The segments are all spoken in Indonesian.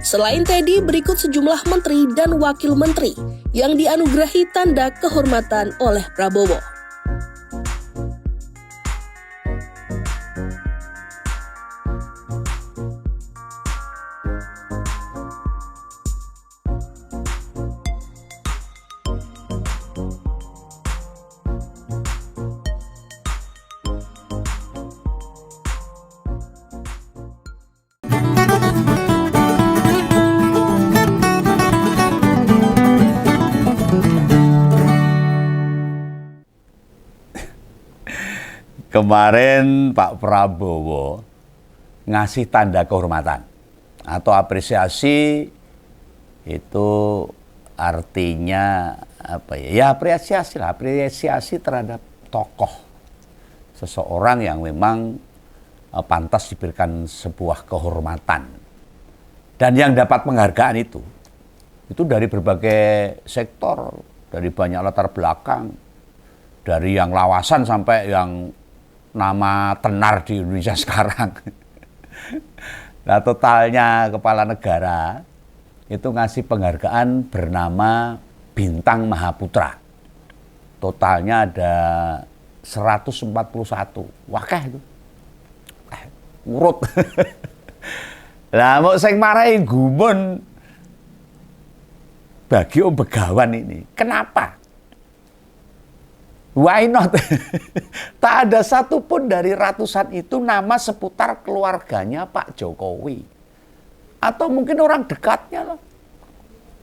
Selain Teddy, berikut sejumlah menteri dan wakil menteri yang dianugerahi tanda kehormatan oleh Prabowo. Kemarin Pak Prabowo ngasih tanda kehormatan atau apresiasi, itu artinya apa ya? Ya apresiasi terhadap tokoh seseorang yang memang pantas diberikan sebuah kehormatan. Dan yang dapat penghargaan itu dari berbagai sektor, dari banyak latar belakang, dari yang lawasan sampai yang nama tenar di Indonesia sekarang. Nah, totalnya kepala negara itu ngasih penghargaan bernama Bintang Mahaputra. Totalnya ada 141. Wakeh itu. Urut. Lah mau sing marahi gumun bagi Om Begawan ini. Kenapa? Why not? Tak ada satupun dari ratusan itu nama seputar keluarganya Pak Jokowi. Atau mungkin orang dekatnya loh.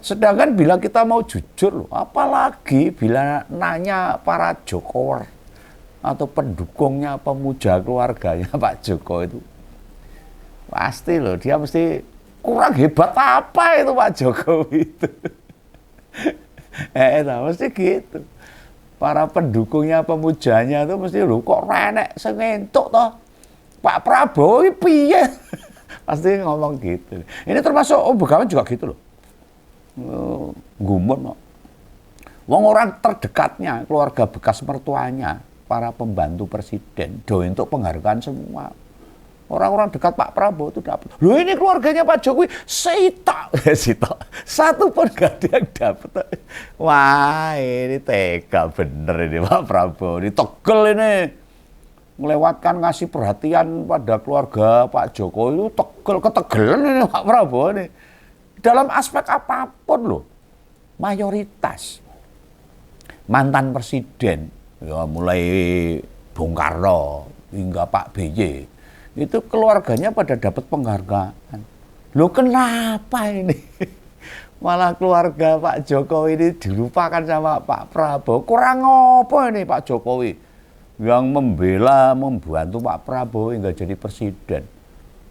Sedangkan bila kita mau jujur loh, apalagi bila nanya para Jokower atau pendukungnya, pemuja keluarganya Pak Jokowi itu. Pasti loh, dia mesti kurang hebat apa itu Pak Jokowi itu. Mesti gitu. Para pendukungnya, pemujanya itu mesti lho kok renek sing entuk toh. Pak Prabowo iki piye? Pasti ngomong gitu. Ini termasuk Om Begawan juga gitu loh. Gumun kok. Wong orang terdekatnya, keluarga bekas mertuanya, para pembantu presiden, do untuk penghargaan semua. Orang-orang dekat Pak Prabowo itu dapat. Loh ini keluarganya Pak Jokowi, sitok. Satu pun gak ada yang dapat. Wah ini tega bener ini Pak Prabowo. Ini tegel ini. Melewatkan ngasih perhatian pada keluarga Pak Jokowi itu ketegelan ini Pak Prabowo ini. Dalam aspek apapun loh. Mayoritas mantan presiden, ya mulai Bung Karno hingga Pak BY. Itu keluarganya pada dapat penghargaan. Loh kenapa ini? Malah keluarga Pak Jokowi ini dilupakan sama Pak Prabowo. Kurang apa ini Pak Jokowi? Yang membela, membantu Pak Prabowo hingga jadi presiden.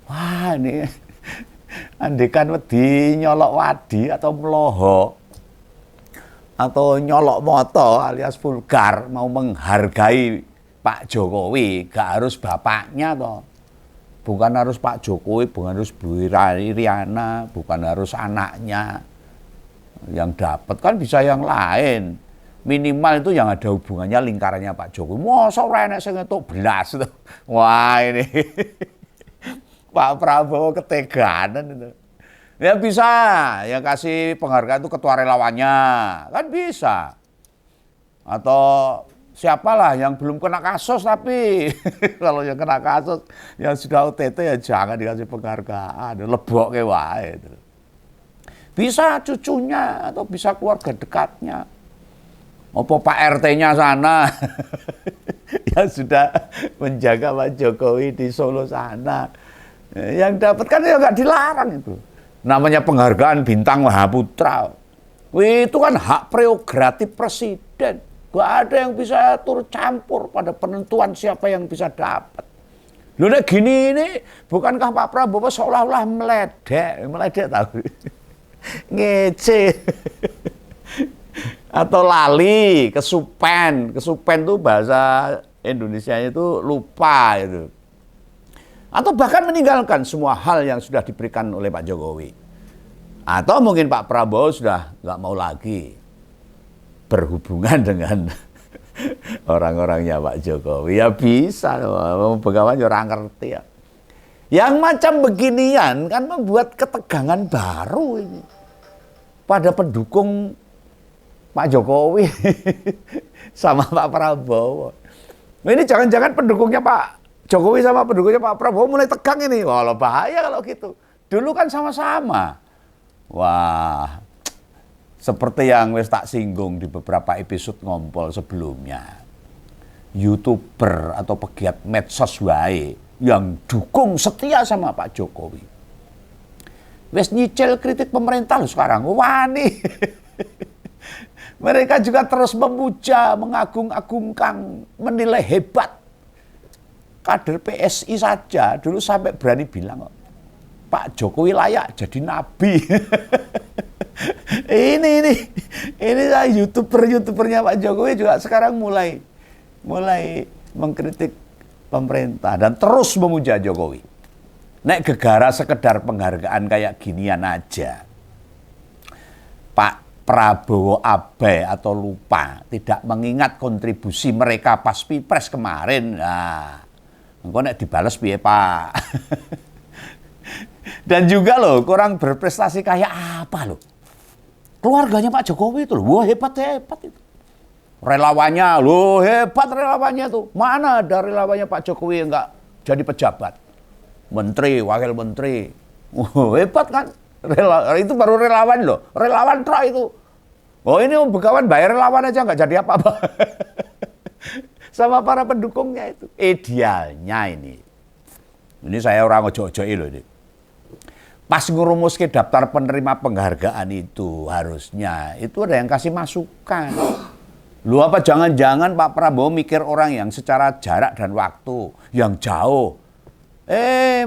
Wah ini, andekan wedi nyolok wadi atau meloho, atau nyolok moto alias vulgar, mau menghargai Pak Jokowi, gak harus bapaknya toh. Bukan harus Pak Jokowi, bukan harus Bu Iriana, bukan harus anaknya yang dapat, kan bisa yang lain. Minimal itu yang ada hubungannya lingkarannya Pak Jokowi. Masa ora enek sing entuk belas itu. Wah ini Pak Prabowo keteganan itu. Ya bisa, yang kasih penghargaan itu ketua relawannya, kan bisa. Atau siapalah yang belum kena kasus tapi kalau yang kena kasus yang sudah OTT ya jangan dikasih penghargaan, lebok ke wae. Bisa cucunya atau bisa keluarga dekatnya. Apa Pak RT-nya sana yang sudah menjaga Pak Jokowi di Solo sana. Yang dapat kan ya nggak dilarang itu. Namanya penghargaan Bintang Mahaputra. Itu kan hak prerogatif presiden. Gak ada yang bisa turut campur pada penentuan siapa yang bisa dapat. Loh nek gini ini, bukankah Pak Prabowo seolah-olah meledek tahu? Ngece. Atau lali, kesupen itu bahasa Indonesia itu lupa itu. Atau bahkan meninggalkan semua hal yang sudah diberikan oleh Pak Jokowi. Atau mungkin Pak Prabowo sudah nggak mau lagi berhubungan dengan orang-orangnya Pak Jokowi. Ya bisa, Begawan orang ngerti ya. Yang macam beginian kan membuat ketegangan baru ini pada pendukung Pak Jokowi sama Pak Prabowo. Ini jangan-jangan pendukungnya Pak Jokowi sama pendukungnya Pak Prabowo mulai tegang ini. Wah, bahaya kalau gitu. Dulu kan sama-sama. Wah, seperti yang wis tak singgung di beberapa episode ngompol sebelumnya. YouTuber atau pegiat medsos wae yang dukung setia sama Pak Jokowi. Wes nyicil kritik pemerintah loh sekarang. Wani. Mereka juga terus memuja, mengagung-agungkan, menilai hebat. Kader PSI saja dulu sampai berani bilang, Pak Jokowi layak jadi nabi. ini YouTubernya Pak Jokowi juga sekarang mulai mengkritik pemerintah dan terus memuja Jokowi. Nek gegara sekedar penghargaan kayak ginian aja, Pak Prabowo abai atau lupa, tidak mengingat kontribusi mereka pas Pilpres kemarin. Nah, engko nek dibales piye, Pak? Dan juga loh, kurang berprestasi kayak apa loh? Keluarganya Pak Jokowi itu loh, wah hebat itu. Relawannya, loh hebat relawannya tuh. Mana ada relawannya Pak Jokowi yang nggak jadi pejabat? Menteri, wakil menteri. Hebat kan? Itu baru relawan loh. Relawan tra itu. Oh ini Begawan bayar relawan aja nggak jadi apa-apa. Sama para pendukungnya itu. Idealnya ini. Ini saya orang ojo-ojoi loh ini. Pas ngurumus ke daftar penerima penghargaan itu harusnya itu ada yang kasih masukan. Lu apa jangan-jangan Pak Prabowo mikir orang yang secara jarak dan waktu yang jauh.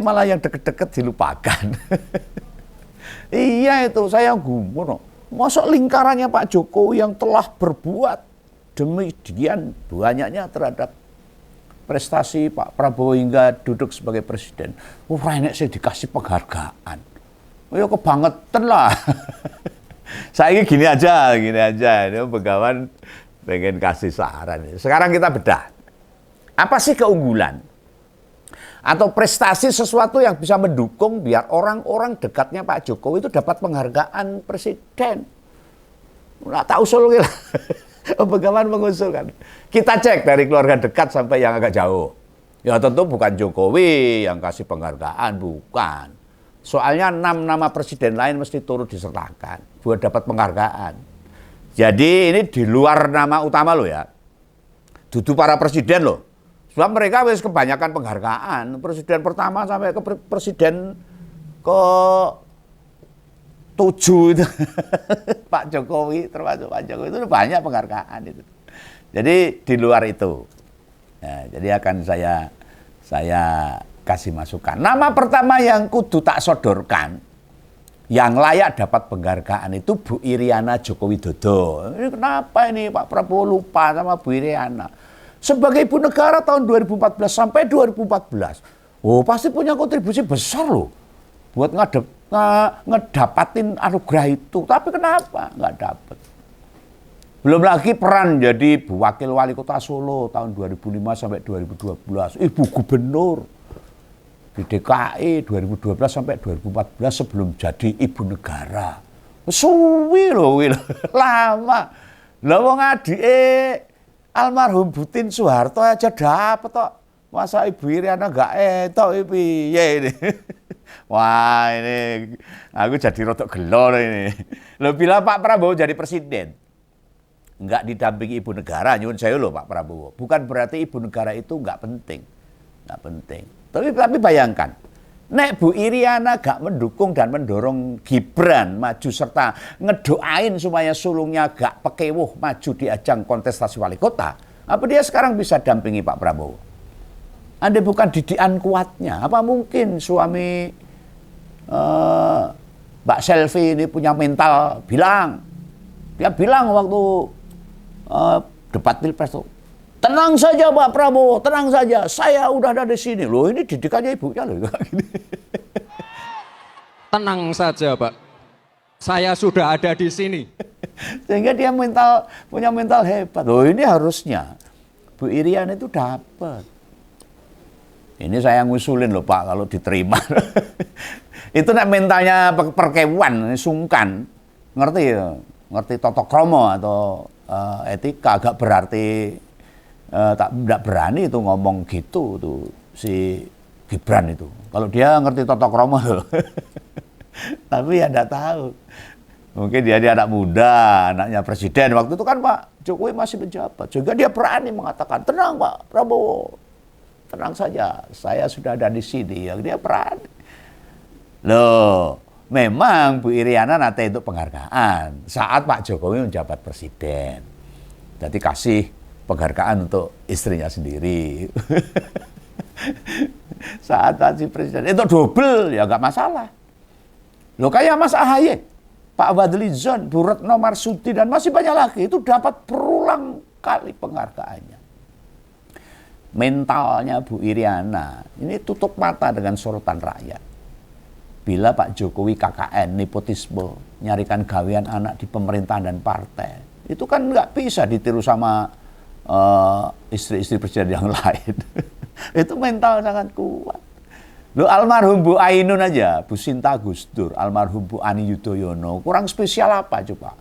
Malah yang deket-deket dilupakan. Iya itu saya gumun. Masuk lingkarannya Pak Jokowi yang telah berbuat demikian banyaknya terhadap prestasi Pak Prabowo hingga duduk sebagai presiden. Enak sih dikasih penghargaan. Ya kebangetan lah. Saya gini aja. Ini Begawan pengen kasih saran. Sekarang kita bedah. Apa sih keunggulan? Atau prestasi sesuatu yang bisa mendukung biar orang-orang dekatnya Pak Jokowi itu dapat penghargaan presiden. Nggak tahu usulnya lah. Begawan mengusulkan. Kita cek dari keluarga dekat sampai yang agak jauh. Ya tentu bukan Jokowi yang kasih penghargaan, bukan. Soalnya 6 nama presiden lain mesti turut disertakan buat dapat penghargaan. Jadi ini di luar nama utama lo ya. Dudu para presiden loh. Sebab mereka wis kebanyakan penghargaan. Presiden pertama sampai ke presiden ke 7 itu. Pak Jokowi termasuk Pak Jokowi itu banyak penghargaan itu. Jadi di luar itu. Nah, jadi akan saya kasih masukan. Nama pertama yang kudu tak sodorkan yang layak dapat penghargaan itu Bu Iriana Joko Widodo. Ini kenapa ini Pak Prabowo lupa sama Bu Iriana? Sebagai ibu negara tahun 2014 sampai 2014. Oh, pasti punya kontribusi besar loh buat ngedapatin anugerah itu. Tapi kenapa nggak dapat? Belum lagi peran jadi wakil wali kota Solo tahun 2005 sampai 2012. Ibu gubernur di DKI 2012 sampai 2014 sebelum jadi ibu negara. Suwi loh, lama. Lah wong adike almarhum Butin Soeharto aja dapat kok. Masa Ibu Iriana enggak etok piye ini. Wah, ini aku jadi rotok gelo ini. Loh bila Pak Prabowo jadi presiden enggak didampingi ibu negara, nyuwun saya loh Pak Prabowo. Bukan berarti ibu negara itu enggak penting. Enggak penting. Tapi bayangkan, nek Bu Iriana gak mendukung dan mendorong Gibran maju serta ngedoain supaya sulungnya gak pekewuh maju di ajang kontestasi wali kota, apa dia sekarang bisa dampingi Pak Prabowo? Andai bukan didikan kuatnya, apa mungkin suami Mbak Selvi ini punya mental dia bilang waktu debat Pilpres tuh, tenang saja Pak Prabowo, tenang saja, saya udah ada di sini. Loh ini didikannya ibunya loh. Tenang saja Pak, saya sudah ada di sini. Sehingga dia punya mental hebat. Loh ini harusnya Bu Iriana itu dapat. Ini saya ngusulin loh Pak kalau diterima. Itu nek mentalnya perkewan, sungkan, ngerti ya? Ngerti tata krama atau etika, agak berarti tidak berani itu ngomong gitu tuh si Gibran itu. Kalau dia ngerti tata krama loh. Tapi ya tidak tahu. Mungkin dia anak muda, anaknya presiden. Waktu itu kan Pak Jokowi masih menjabat. Juga dia berani mengatakan, tenang Pak Prabowo, tenang saja, saya sudah ada di sini. Dia berani. Loh, memang Bu Iriana nanti itu penghargaan saat Pak Jokowi menjabat presiden. Jadi kasih penghargaan untuk istrinya sendiri. Saat masih presiden itu double ya nggak masalah. Loh kayak Mas Ahaye, Pak Fadlizon, Bu Retno Marsudi dan masih banyak lagi itu dapat berulang kali penghargaannya. Mentalnya Bu Iriana ini tutup mata dengan sorotan rakyat. Bila Pak Jokowi KKN, nepotisme, nyarikan gawean anak di pemerintahan dan partai, itu kan nggak bisa ditiru sama istri-istri presiden yang lain. Itu mental sangat kuat. Loh, almarhum Bu Ainun aja, Bu Sinta Gus Dur, almarhum Bu Ani Yudhoyono, kurang spesial apa coba?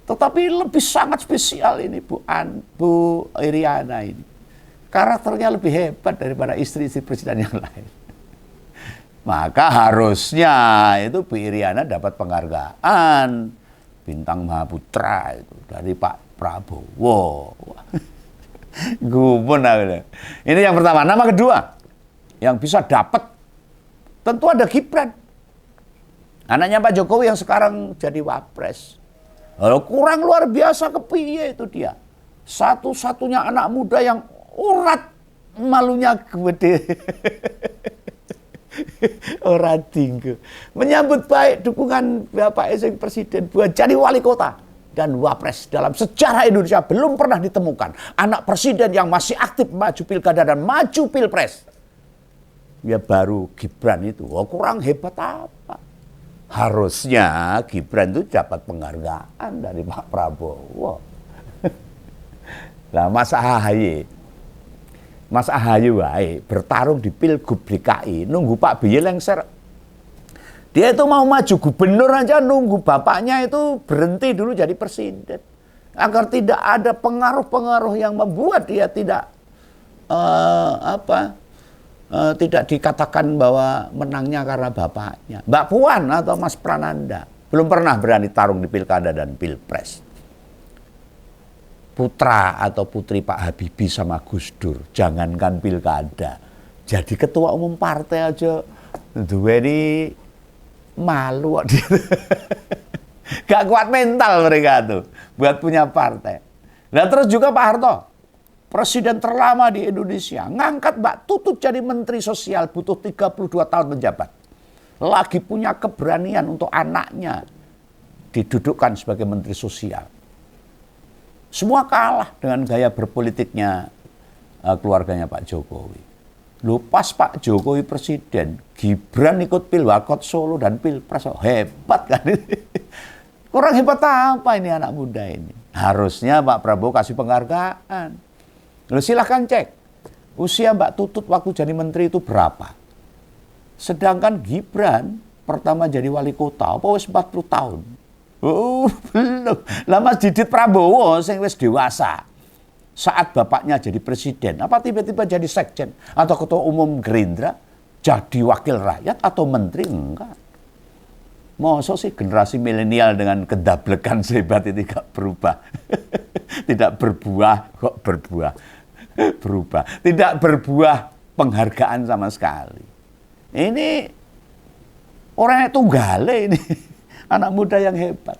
Tetapi lebih sangat spesial ini Bu Iriana ini. Karakternya lebih hebat daripada istri-istri presiden yang lain. Maka harusnya itu Bu Iriana dapat penghargaan Bintang Mahaputra itu dari Pak Prabowo. Gumun aku. Ini yang pertama. Nama kedua yang bisa dapat tentu ada Gibran. Anaknya Pak Jokowi yang sekarang jadi wapres. Lalu kurang luar biasa kepiye itu dia. Satu-satunya anak muda yang urat malunya gede. Orang tinggi menyambut baik dukungan Bapak Eseng Presiden buat jadi wali kota dan wapres. Dalam sejarah Indonesia belum pernah ditemukan anak presiden yang masih aktif maju pilkada dan maju pilpres. Ya baru Gibran itu. Oh, kurang hebat apa? Harusnya Gibran itu dapat penghargaan dari Pak Prabowo. Nah, Mas Ahaye wae bertarung di Pilgub DKI, nunggu Pak BY lengser. Dia itu mau maju gubernur aja nunggu bapaknya itu berhenti dulu jadi presiden. Agar tidak ada pengaruh-pengaruh yang membuat dia tidak tidak dikatakan bahwa menangnya karena bapaknya. Mbak Puan atau Mas Prananda belum pernah berani tarung di pilkada dan pilpres. Putra atau putri Pak Habibie sama Gus Dur, jangankan pilkada, jadi ketua umum partai aja, duweni malu. Gak kuat mental mereka tuh buat punya partai. Nah terus juga Pak Harto, presiden terlama di Indonesia, ngangkat Mbak Tutut jadi Menteri Sosial, butuh 32 tahun menjabat. Lagi punya keberanian untuk anaknya didudukkan sebagai Menteri Sosial. Semua kalah dengan gaya berpolitiknya keluarganya Pak Jokowi. Loh pas Pak Jokowi presiden, Gibran ikut Pilwakot Solo dan Pilpres. Oh, hebat kan ini. Kurang hebat apa ini anak muda ini? Harusnya Pak Prabowo kasih penghargaan. Loh silahkan cek. Usia Mbak Tutut waktu jadi menteri itu berapa? Sedangkan Gibran pertama jadi wali kota, apa wis 40 tahun. Oh, belum. Lah Mas Didit Prabowo sing wis dewasa. Saat bapaknya jadi presiden, apa tiba-tiba jadi sekjen atau ketua umum Gerindra, jadi wakil rakyat atau menteri? Enggak. Masa sih generasi milenial dengan kedablekan sehebat itu tidak berubah. Tidak berbuah, kok berbuah. Berubah. Tidak berbuah penghargaan sama sekali. Ini orangnya tunggale ini. Anak muda yang hebat,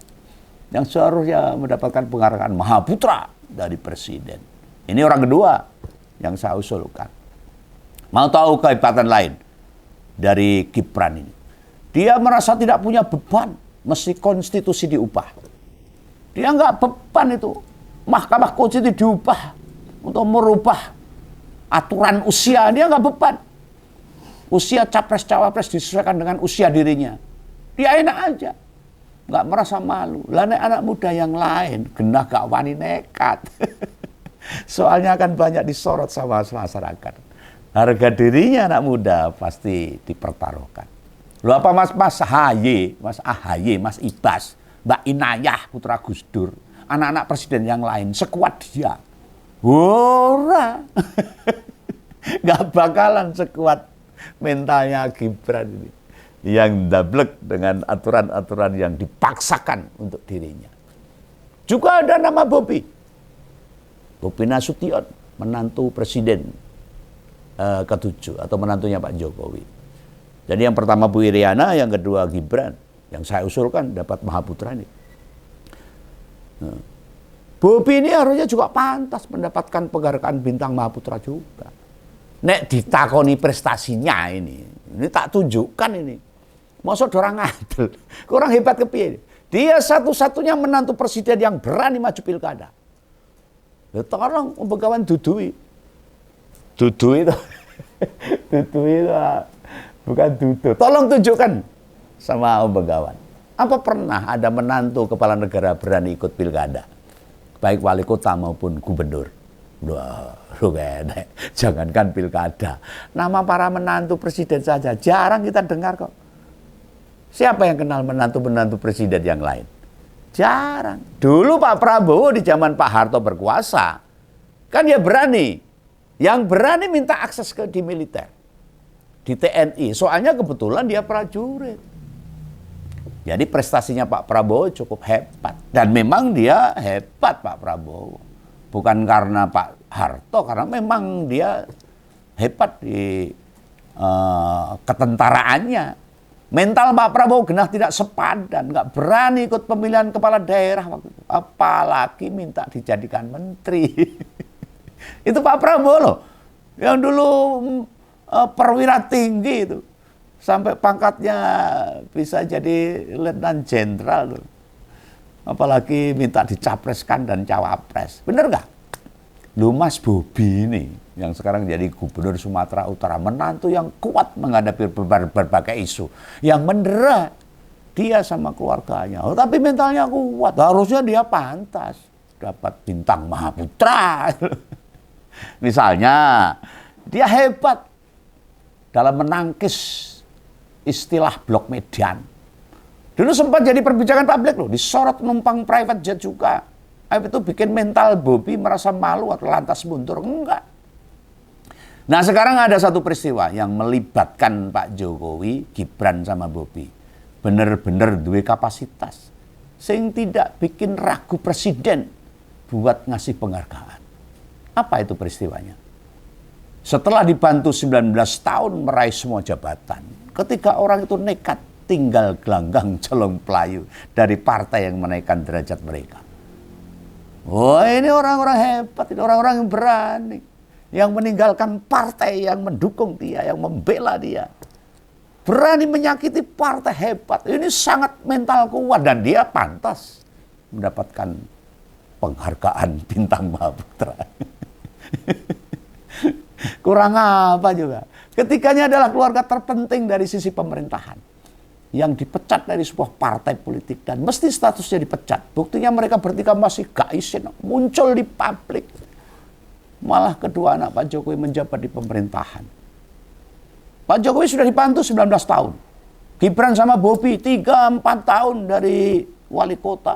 yang seharusnya mendapatkan penghargaan Mahaputra dari presiden. Ini orang kedua yang saya usulkan. Mau tahu kehebatan lain dari Gibran ini? Dia merasa tidak punya beban, mesti konstitusi diubah. Dia nggak beban itu. Mahkamah Konstitusi diubah untuk merubah aturan usia. Dia nggak beban. Usia capres-cawapres disesuaikan dengan usia dirinya. Dia enak aja. Nggak merasa malu. Lah nek anak muda yang lain genah gak wani nekat. Soalnya akan banyak disorot sama masyarakat. Harga dirinya anak muda pasti dipertaruhkan. Loh apa Mas AHY, Mas AHY, Mas Ibas, Mbak Inayah putra Gus Dur, anak-anak presiden yang lain sekuat dia? Ora. Nggak bakalan sekuat mentalnya Gibran ini. Yang dablek dengan aturan-aturan yang dipaksakan untuk dirinya. Juga ada nama Bobi Nasution, menantu presiden ke-7 atau menantunya Pak Jokowi. Jadi yang pertama Bu Iriana, yang kedua Gibran, yang saya usulkan dapat Mahaputra ini. Nah, Bobi ini harusnya juga pantas mendapatkan penghargaan bintang Mahaputra juga. Nek ditakoni prestasinya ini tak tunjukkan ini. Maksud orang adil, kurang hebat kepiye. Dia satu-satunya menantu presiden yang berani maju pilkada. Ya tolong Begawan dudui. Dudu itu. Dudu itu bukan dudu. Tolong tunjukkan sama Om Begawan. Apa pernah ada menantu kepala negara berani ikut pilkada? Baik wali kota maupun gubernur. Wah, jangankan pilkada. Nama para menantu presiden saja jarang kita dengar kok. Siapa yang kenal menantu-menantu presiden yang lain? Jarang. Dulu Pak Prabowo di zaman Pak Harto berkuasa, kan dia berani. Yang berani minta akses di militer. Di TNI. Soalnya kebetulan dia prajurit. Jadi prestasinya Pak Prabowo cukup hebat. Dan memang dia hebat Pak Prabowo. Bukan karena Pak Harto, karena memang dia hebat di ketentaraannya. Mental Pak Prabowo genah tidak sepadan, nggak berani ikut pemilihan kepala daerah waktu itu. Apalagi minta dijadikan menteri. Itu Pak Prabowo loh, yang dulu perwira tinggi itu. Sampai pangkatnya bisa jadi letnan jenderal loh. Apalagi minta dicapreskan dan cawapres. Bener nggak? Lu Mas Bobi ini, yang sekarang jadi gubernur Sumatera Utara, menantu yang kuat menghadapi berbagai isu, yang mendera dia sama keluarganya. Oh, tapi mentalnya kuat, harusnya dia pantas dapat bintang Mahaputra. Misalnya, dia hebat dalam menangkis istilah blok median. Dulu sempat jadi perbincangan publik loh, disorot numpang private jet juga. Itu bikin mental Bobi merasa malu atau lantas mundur. Enggak. Nah sekarang ada satu peristiwa yang melibatkan Pak Jokowi, Gibran sama Bobi. Bener-bener duwe kapasitas. Sing tidak bikin ragu presiden buat ngasih penghargaan. Apa itu peristiwanya? Setelah dibantu 19 tahun meraih semua jabatan. Ketika orang itu nekat tinggal gelanggang colong pelayu dari partai yang menaikkan derajat mereka. Oh ini orang-orang hebat, ini orang-orang yang berani. Yang meninggalkan partai yang mendukung dia, yang membela dia. Berani menyakiti partai hebat. Ini sangat mental kuat dan dia pantas mendapatkan penghargaan bintang Mahaputra. Kurang apa juga. Ketiganya adalah keluarga terpenting dari sisi pemerintahan. Yang dipecat dari sebuah partai politik dan mesti statusnya dipecat. Buktinya mereka bertiga masih gak izin muncul di publik. Malah kedua anak Pak Jokowi menjabat di pemerintahan. Pak Jokowi sudah dibantu 19 tahun. Gibran sama Bobi 3-4 tahun dari wali kota.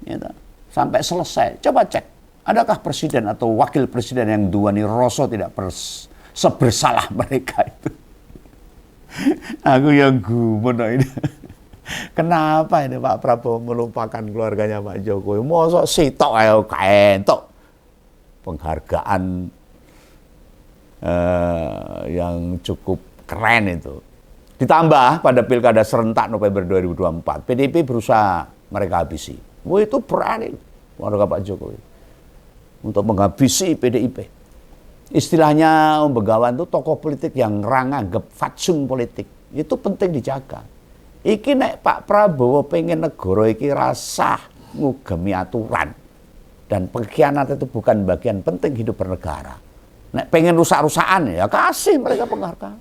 Gitu. Sampai selesai. Coba cek. Adakah presiden atau wakil presiden yang Duani Roso tidak sebersalah mereka itu? Aku yang gumun ini. Kenapa ini Pak Prabowo melupakan keluarganya Pak Jokowi? Mosok sitok ayo kaentok penghargaan yang cukup keren itu. Ditambah pada pilkada serentak November 2024, PDIP berusaha mereka habisi. Wah itu berani keluarga Pak Jokowi untuk menghabisi PDIP. Istilahnya Om Begawan itu tokoh politik yang nganggep fatsun politik. Itu penting dijaga. Iki nek Pak Prabowo pengen negara iki rasah ngugemi aturan. Dan pengkhianat itu bukan bagian penting hidup bernegara. Nek pengen rusak-rusakan ya kasih mereka penghargaan.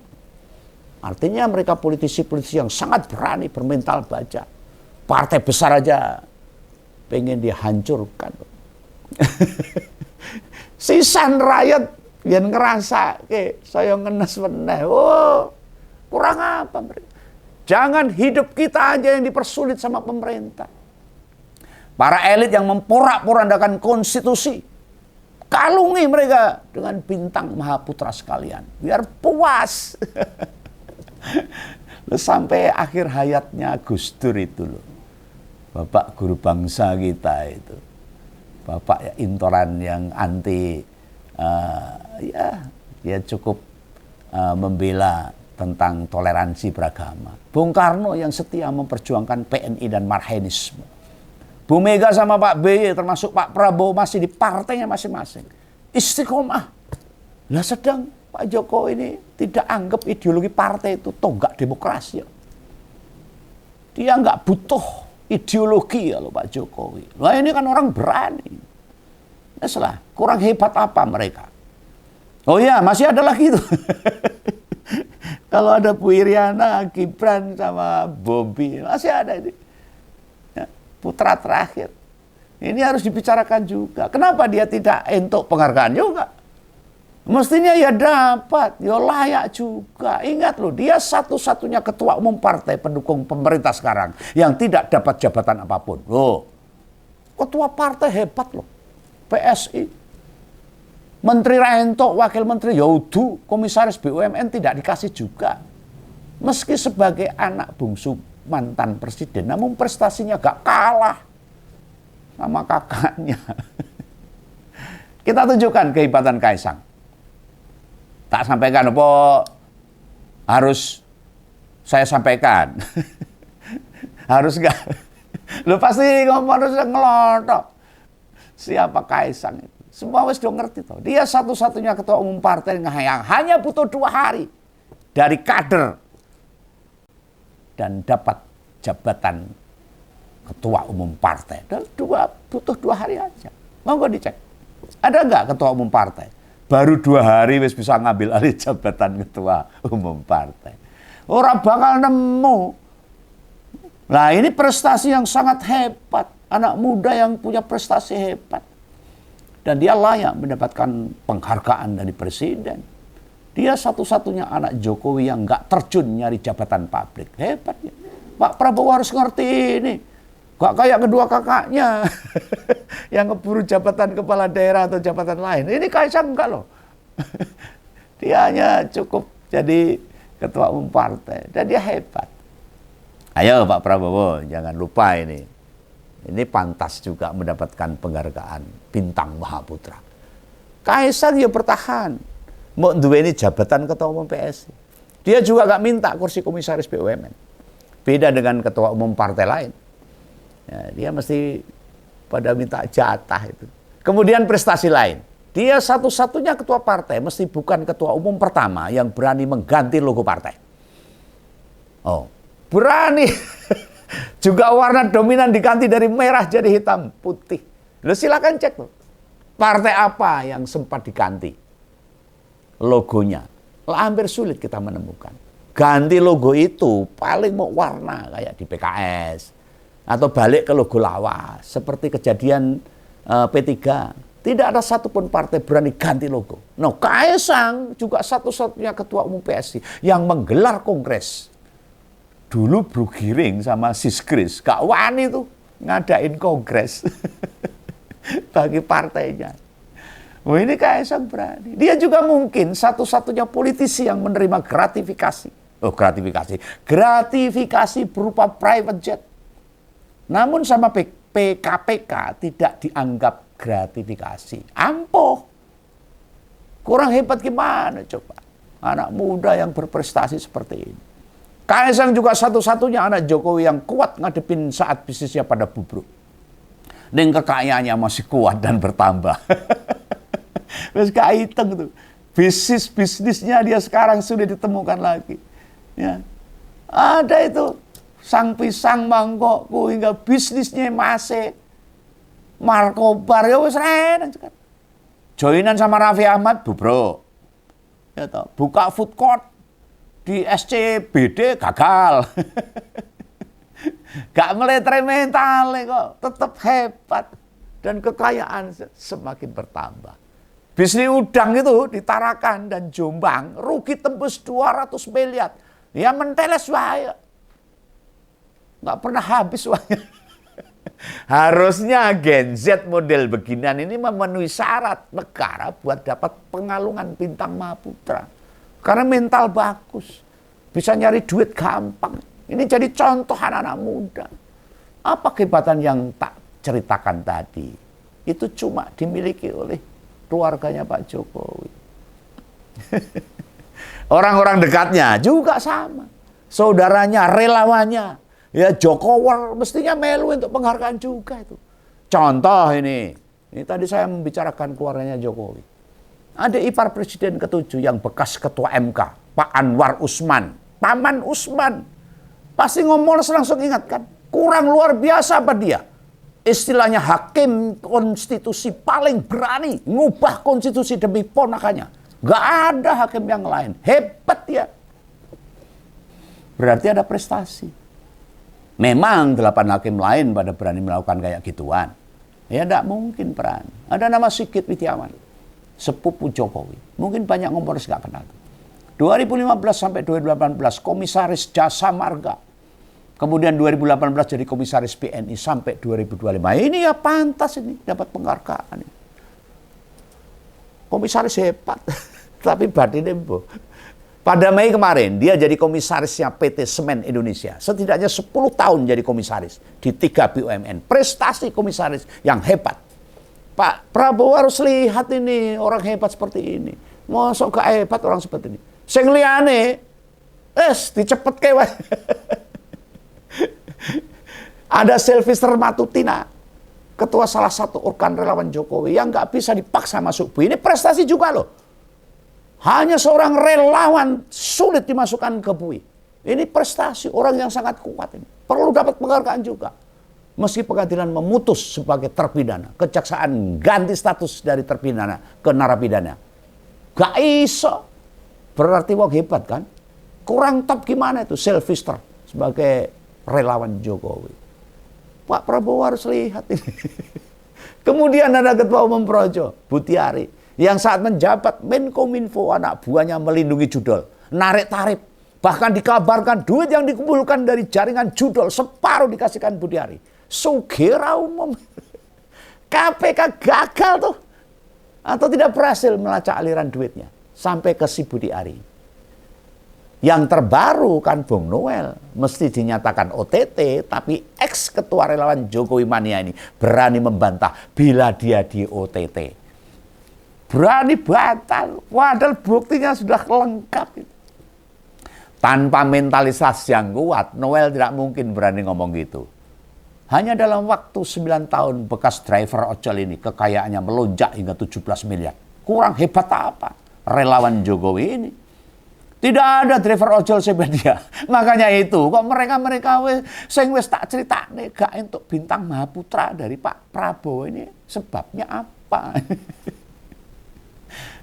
Artinya mereka politisi-politisi yang sangat berani bermental baja. Partai besar aja pengen dihancurkan. Sisan rakyat yang ngerasa saya ngenes meneh. Oh, kurang apa mereka? Jangan hidup kita aja yang dipersulit sama pemerintah. Para elit yang memporak-porandakan konstitusi, kalungi mereka dengan bintang Mahaputra sekalian, biar puas. Sampai akhir hayatnya Gus Dur itu loh, Bapak guru bangsa kita itu, Bapak intoran yang anti, ya cukup membela tentang toleransi beragama. Bung Karno yang setia memperjuangkan PNI dan Marhenisme. Bu Mega sama Pak BY termasuk Pak Prabowo masih di partainya masing-masing. Istiqomah. Lah sedang Pak Jokowi ini tidak anggap ideologi partai itu tonggak demokrasi. Dia nggak butuh ideologi ya loh Pak Jokowi. Nah ini kan orang berani. Nah, kurang hebat apa mereka? Oh iya, masih ada lagi tuh. Kalau ada Bu Iriana, Gibran sama Bobi, masih ada ini. Ya, putra terakhir. Ini harus dibicarakan juga. Kenapa dia tidak entuk penghargaan juga? Mestinya ya dapat, ya layak juga. Ingat loh, dia satu-satunya ketua umum partai pendukung pemerintah sekarang yang tidak dapat jabatan apapun. Loh, ketua partai hebat loh. PSI. Menteri Rento, wakil menteri Yaudu, komisaris BUMN tidak dikasih juga. Meski sebagai anak bungsu mantan presiden, namun prestasinya gak kalah sama kakaknya. Kita tunjukkan kehebatan Kaisang. Tak sampaikan apa harus saya sampaikan. Harus gak? Lu pasti ngomong harus ngelotok. Siapa Kaisang itu? Semua wis dong ngerti toh. Dia satu-satunya ketua umum partai yang hanya butuh 2 hari dari kader dan dapat jabatan ketua umum partai. Dan butuh 2 hari aja. Monggo dicek. Ada nggak ketua umum partai? Baru 2 hari wis bisa ngambil alih jabatan ketua umum partai. Orang bakal nemu. Nah ini prestasi yang sangat hebat. Anak muda yang punya prestasi hebat. Dan dia layak mendapatkan penghargaan dari presiden. Dia satu-satunya anak Jokowi yang nggak terjun nyari jabatan publik. Hebat ya. Pak Prabowo harus ngerti ini. Gak kayak kedua kakaknya. Yang keburu jabatan kepala daerah atau jabatan lain. Ini Kaisang enggak loh. Dia hanya cukup jadi ketua umum partai. Dan dia hebat. Ayo Pak Prabowo, jangan lupa ini. Ini pantas juga mendapatkan penghargaan bintang Mahaputra. Kaisang ya bertahan. Mau duweni jabatan ketua umum PSI. Dia juga gak minta kursi komisaris BUMN. Beda dengan ketua umum partai lain. Ya, dia mesti pada minta jatah itu. Kemudian prestasi lain. Dia satu-satunya ketua partai, mesti bukan ketua umum pertama yang berani mengganti logo partai. Oh, berani. Juga warna dominan diganti dari merah jadi hitam putih. Lo silakan cek tuh. Partai apa yang sempat diganti logonya? Hampir sulit kita menemukan. Ganti logo itu paling mau warna kayak di PKS. Atau balik ke logo lawas. Seperti kejadian P3. Tidak ada satupun partai berani ganti logo. Nah, Kaisang juga satu-satunya ketua umum PSI yang menggelar kongres. Dulu Bro Giring sama Siskris, gak wani tuh ngadain kongres bagi partainya. Oh ini Kaisang berani. Dia juga mungkin satu-satunya politisi yang menerima gratifikasi. Oh gratifikasi berupa private jet. Namun sama PKPK tidak dianggap gratifikasi. Ampuh. Kurang hebat gimana coba. Anak muda yang berprestasi seperti ini. Kaisang juga satu-satunya anak Jokowi yang kuat ngadepin saat bisnisnya pada bubruk. Dan kekayaannya masih kuat dan bertambah. Terus kaiteng tuh. Bisnisnya dia sekarang sudah ditemukan lagi. Ya. Ada itu. Sang pisang mangkokku hingga bisnisnya masih. Markobar ya wis renan. Joinan sama Raffi Ahmad bubruk. Ya toh, buka food court. Di SCBD gagal. Gak meletre mental kok. Tetap hebat. Dan kekayaan semakin bertambah. Bisnis udang itu di Tarakan dan Jombang rugi tembus 200 miliar. Ya menteles wae. Nggak pernah habis uangnya. Harusnya Gen Z model beginian ini memenuhi syarat negara buat dapat pengalungan bintang Mahaputra. Karena mental bagus. Bisa nyari duit gampang. Ini jadi contoh anak-anak muda. Apa kehebatan yang tak ceritakan tadi? Itu cuma dimiliki oleh keluarganya Pak Jokowi. Orang-orang dekatnya juga sama. Saudaranya, relawannya. Ya Jokowi mestinya melu untuk penghargaan juga itu. Contoh ini tadi saya membicarakan keluarganya Jokowi. Ada ipar presiden ke-7 yang bekas ketua MK, Pak Anwar Usman. Paman Usman. Pasti ngomong langsung ingatkan. Kurang luar biasa apa dia? Istilahnya hakim konstitusi paling berani ngubah konstitusi demi ponakannya. Gak ada hakim yang lain. Hebat ya. Berarti ada prestasi. Memang 8 hakim lain pada berani melakukan kayak gituan. Ya tidak mungkin peran. Ada nama Sigit Widiawan, sepupu Jokowi. Mungkin banyak ngomoris nggak kenal. 2015 sampai 2018 komisaris Jasa Marga. Kemudian 2018 jadi komisaris BNI sampai 2025. Ini ya pantas ini dapat penghargaan. Komisaris hebat, tapi batinnya boh. Pada Mei kemarin, dia jadi komisarisnya PT Semen Indonesia. Setidaknya 10 tahun jadi komisaris di 3 BUMN. Prestasi komisaris yang hebat. Pak Prabowo harus lihat ini, orang hebat seperti ini. Mosok gak hebat orang seperti ini. Sing liyane, dicepet kewe. Ada Sylvester Matutina, ketua salah satu organ relawan Jokowi yang gak bisa dipaksa masuk BUI. Ini prestasi juga loh. Hanya seorang relawan sulit dimasukkan ke BUI. Ini prestasi orang yang sangat kuat ini. Perlu dapat penghargaan juga. Meski pengadilan memutus sebagai terpidana, kejaksaan ganti status dari terpidana ke narapidana. Gak iso. Berarti wong hebat kan? Kurang top gimana itu Sylvester sebagai relawan Jokowi. Pak Prabowo harus lihat ini. Kemudian ada Ketua Umum Projo, Butiari. Yang saat menjabat Menkominfo anak buahnya melindungi judol, narik tarif. Bahkan dikabarkan duit yang dikumpulkan dari jaringan judol separuh dikasihkan Budi Ari. Sugera umum. KPK gagal tuh. Atau tidak berhasil melacak aliran duitnya. Sampai ke si Budi Ari. Yang terbaru kan Bung Noel. Mesti dinyatakan OTT. Tapi ex-ketua relawan Jokowi Mania ini berani membantah bila dia di OTT. Berani batal, padahal buktinya sudah lengkap. Tanpa mentalitas yang kuat, Noel tidak mungkin berani ngomong gitu. Hanya dalam waktu 9 tahun bekas driver ojol ini, kekayaannya melonjak hingga 17 miliar. Kurang hebat apa relawan Jokowi ini? Tidak ada driver ojol sebedia. Makanya itu, kok mereka sing wis tak critakne gak entuk bintang Mahaputra dari Pak Prabowo ini, sebabnya apa?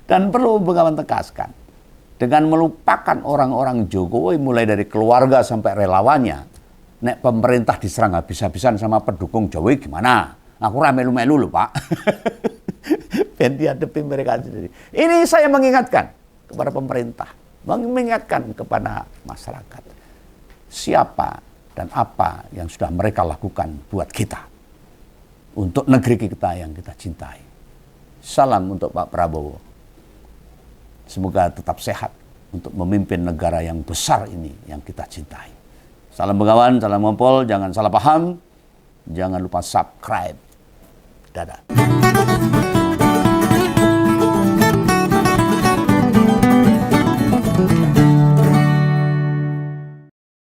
Dan perlu Bengawan tegaskan, dengan melupakan orang-orang Jokowi mulai dari keluarga sampai relawannya, nek pemerintah diserang habis-habisan sama pendukung Jokowi gimana? Aku melu-melu loh Pak. Ben dihadapi mereka sendiri. Ini saya mengingatkan kepada pemerintah, mengingatkan kepada masyarakat. Siapa dan apa yang sudah mereka lakukan buat kita. Untuk negeri kita yang kita cintai. Salam untuk Pak Prabowo. Semoga tetap sehat untuk memimpin negara yang besar ini yang kita cintai. Salam Bengawan, salam Ngompol, jangan salah paham. Jangan lupa subscribe. Dadah.